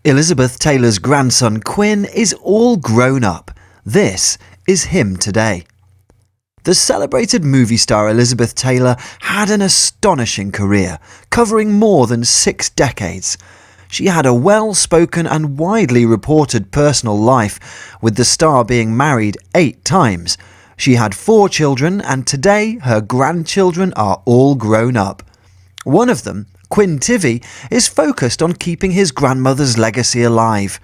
Elizabeth Taylor's grandson Quinn is all grown up. This is him today. The celebrated movie star Elizabeth Taylor had an astonishing career, covering more than 6 decades. She had a well-spoken and widely reported personal life, with the star being married 8 times. She had 4 children, and today her grandchildren are all grown up. One of them, Quinn, is focused on keeping his grandmother's legacy alive.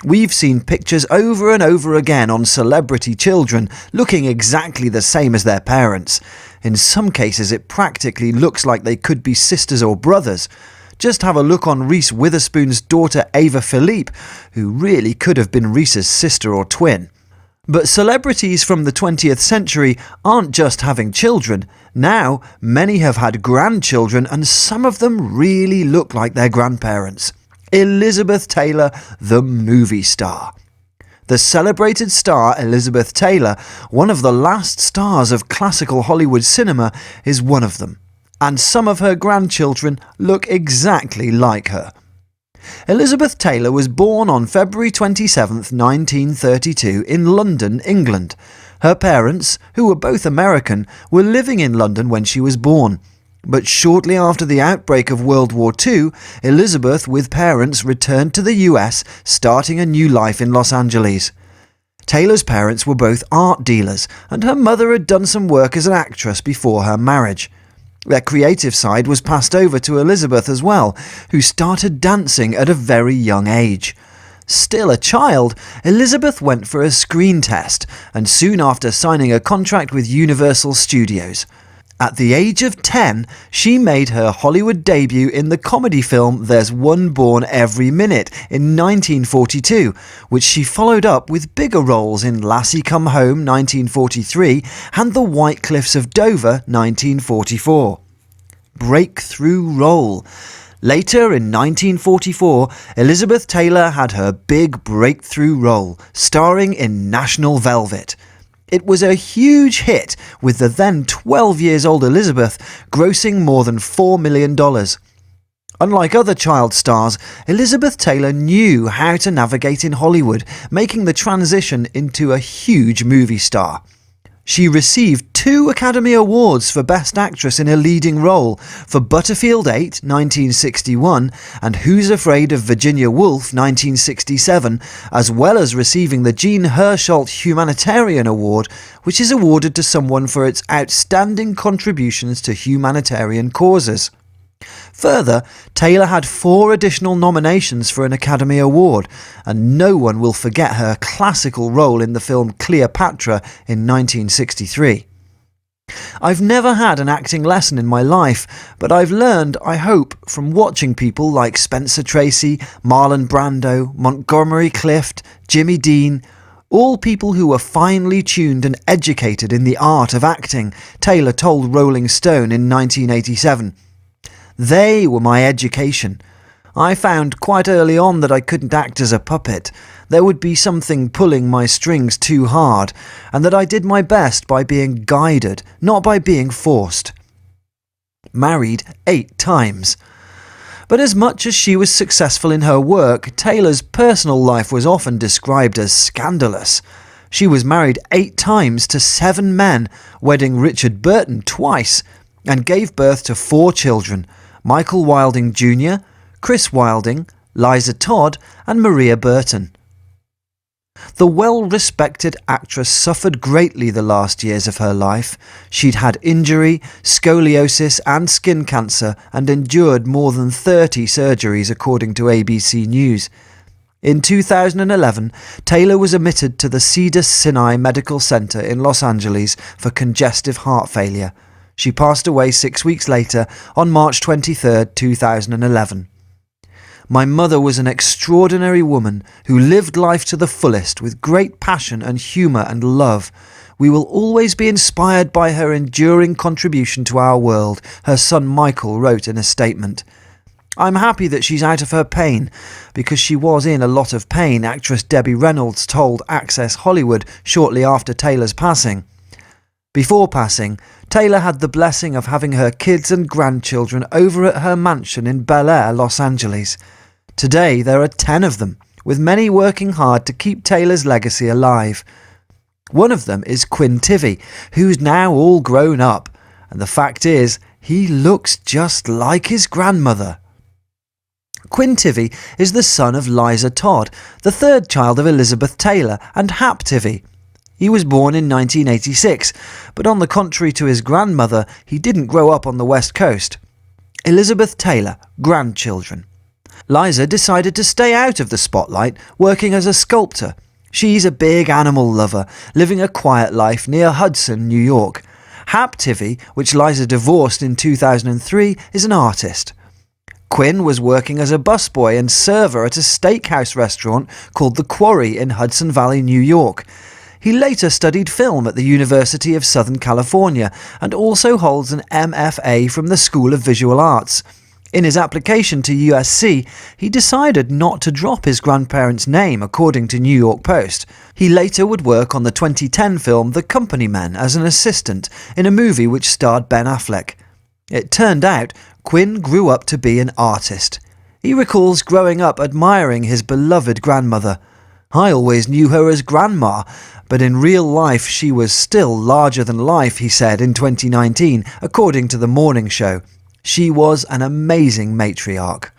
We've seen pictures over and over again on celebrity children looking exactly the same as their parents. In some cases it practically looks like they could be sisters or brothers. Just have a look on Reese Witherspoon's daughter Ava Philippe, who really could have been Reese's sister or twin. But celebrities from the 20th century aren't just having children. Now, many have had grandchildren, and some of them really look like their grandparents. Elizabeth Taylor, the movie star. The celebrated star Elizabeth Taylor, one of the last stars of classical Hollywood cinema, is one of them. And some of her grandchildren look exactly like her. Elizabeth Taylor was born on February 27, 1932 in London, England. Her parents, who were both American, were living in London when she was born. But shortly after the outbreak of World War II, Elizabeth, with parents, returned to the US, starting a new life in Los Angeles. Taylor's parents were both art dealers, and her mother had done some work as an actress before her marriage. Their creative side was passed over to Elizabeth as well, who started dancing at a very young age. Still a child, Elizabeth went for a screen test, and soon after signing a contract with Universal Studios. At the age of 10, she made her Hollywood debut in the comedy film There's One Born Every Minute in 1942, which she followed up with bigger roles in Lassie Come Home 1943 and The White Cliffs of Dover 1944. Breakthrough role. Later in 1944, Elizabeth Taylor had her big breakthrough role, starring in National Velvet. It was a huge hit, with the then 12-year-old Elizabeth grossing more than $4 million. Unlike other child stars, Elizabeth Taylor knew how to navigate in Hollywood, making the transition into a huge movie star. She received 2 Academy Awards for Best Actress in a Leading Role for Butterfield 8, 1961, and Who's Afraid of Virginia Woolf, 1967, as well as receiving the Jean Hersholt Humanitarian Award, which is awarded to someone for its outstanding contributions to humanitarian causes. Further, Taylor had 4 additional nominations for an Academy Award, and no one will forget her classical role in the film Cleopatra in 1963. I've never had an acting lesson in my life, but I've learned, I hope, from watching people like Spencer Tracy, Marlon Brando, Montgomery Clift, Jimmy Dean, all people who were finely tuned and educated in the art of acting, Taylor told Rolling Stone in 1987. They were my education. I found quite early on that I couldn't act as a puppet. There would be something pulling my strings too hard, and that I did my best by being guided, not by being forced. Married 8 times. But as much as she was successful in her work, Taylor's personal life was often described as scandalous. She was married 8 times to 7 men, wedding Richard Burton twice, and gave birth to 4 children: Michael Wilding Jr., Chris Wilding, Liza Todd, and Maria Burton. The well-respected actress suffered greatly the last years of her life. She'd had injury, scoliosis and skin cancer, and endured more than 30 surgeries, according to ABC News. In 2011, Taylor was admitted to the Cedars-Sinai Medical Center in Los Angeles for congestive heart failure. She passed away 6 weeks later on March 23, 2011. My mother was an extraordinary woman who lived life to the fullest with great passion and humour and love. We will always be inspired by her enduring contribution to our world, her son Michael wrote in a statement. I'm happy that she's out of her pain, because she was in a lot of pain, actress Debbie Reynolds told Access Hollywood shortly after Taylor's passing. Before passing, Taylor had the blessing of having her kids and grandchildren over at her mansion in Bel Air, Los Angeles. Today there are 10 of them, with many working hard to keep Taylor's legacy alive. One of them is Quinn Tivy, who's now all grown up, and the fact is, he looks just like his grandmother. Quinn Tivy is the son of Liza Todd, the third child of Elizabeth Taylor and Hap Tivy. He was born in 1986, but on the contrary to his grandmother, he didn't grow up on the West Coast. Elizabeth Taylor, grandchildren. Liza decided to stay out of the spotlight, working as a sculptor. She's a big animal lover, living a quiet life near Hudson, New York. Hap Tivy, which Liza divorced in 2003, is an artist. Quinn was working as a busboy and server at a steakhouse restaurant called The Quarry in Hudson Valley, New York. He later studied film at the University of Southern California and also holds an MFA from the School of Visual Arts. In his application to USC, he decided not to drop his grandparents' name, according to New York Post. He later would work on the 2010 film The Company Men as an assistant in a movie which starred Ben Affleck. It turned out Quinn grew up to be an artist. He recalls growing up admiring his beloved grandmother. I always knew her as Grandma, but in real life she was still larger than life, he said in 2019, according to The Morning Show. She was an amazing matriarch.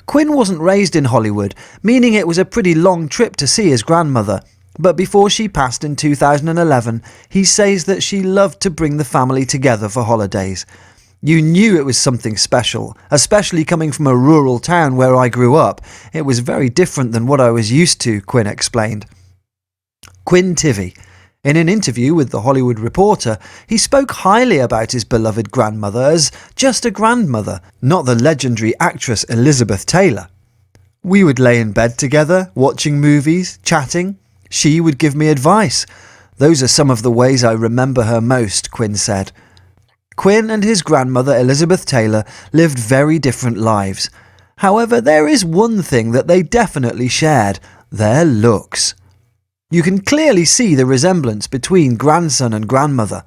Quinn wasn't raised in Hollywood, meaning it was a pretty long trip to see his grandmother. But before she passed in 2011, he says that she loved to bring the family together for holidays. You knew it was something special, especially coming from a rural town where I grew up. It was very different than what I was used to, Quinn explained. Quinn Tivy. In an interview with The Hollywood Reporter, he spoke highly about his beloved grandmother as just a grandmother, not the legendary actress Elizabeth Taylor. We would lay in bed together, watching movies, chatting. She would give me advice. Those are some of the ways I remember her most, Quinn said. Quinn and his grandmother Elizabeth Taylor lived very different lives. However, there is one thing that they definitely shared: their looks. You can clearly see the resemblance between grandson and grandmother.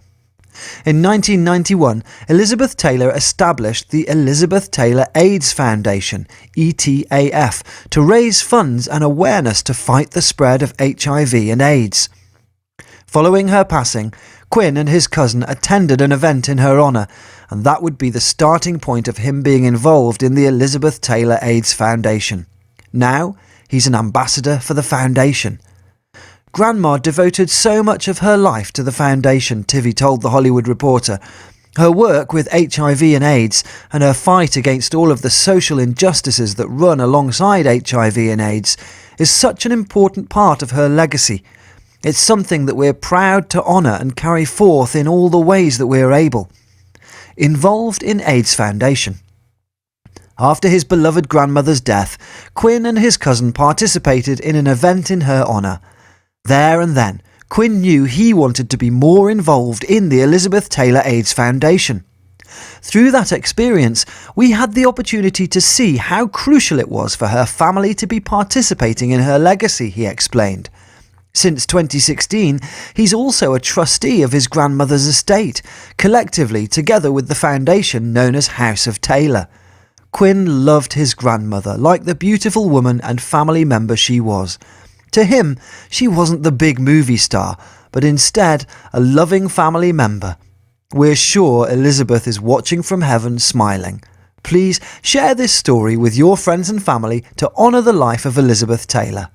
In 1991, Elizabeth Taylor established the Elizabeth Taylor AIDS Foundation, ETAF, to raise funds and awareness to fight the spread of HIV and AIDS. Following her passing, Quinn and his cousin attended an event in her honour, and that would be the starting point of him being involved in the Elizabeth Taylor AIDS Foundation. Now, he's an ambassador for the foundation. Grandma devoted so much of her life to the foundation, Tivy told The Hollywood Reporter. Her work with HIV and AIDS and her fight against all of the social injustices that run alongside HIV and AIDS is such an important part of her legacy. It's something that we're proud to honour and carry forth in all the ways that we're able. Involved in AIDS Foundation. After his beloved grandmother's death, Quinn and his cousin participated in an event in her honour. There and then, Quinn knew he wanted to be more involved in the Elizabeth Taylor AIDS Foundation. Through that experience, we had the opportunity to see how crucial it was for her family to be participating in her legacy, he explained. Since 2016, he's also a trustee of his grandmother's estate, collectively together with the foundation known as House of Taylor. Quinn loved his grandmother like the beautiful woman and family member she was. To him, she wasn't the big movie star, but instead a loving family member. We're sure Elizabeth is watching from heaven smiling. Please share this story with your friends and family to honour the life of Elizabeth Taylor.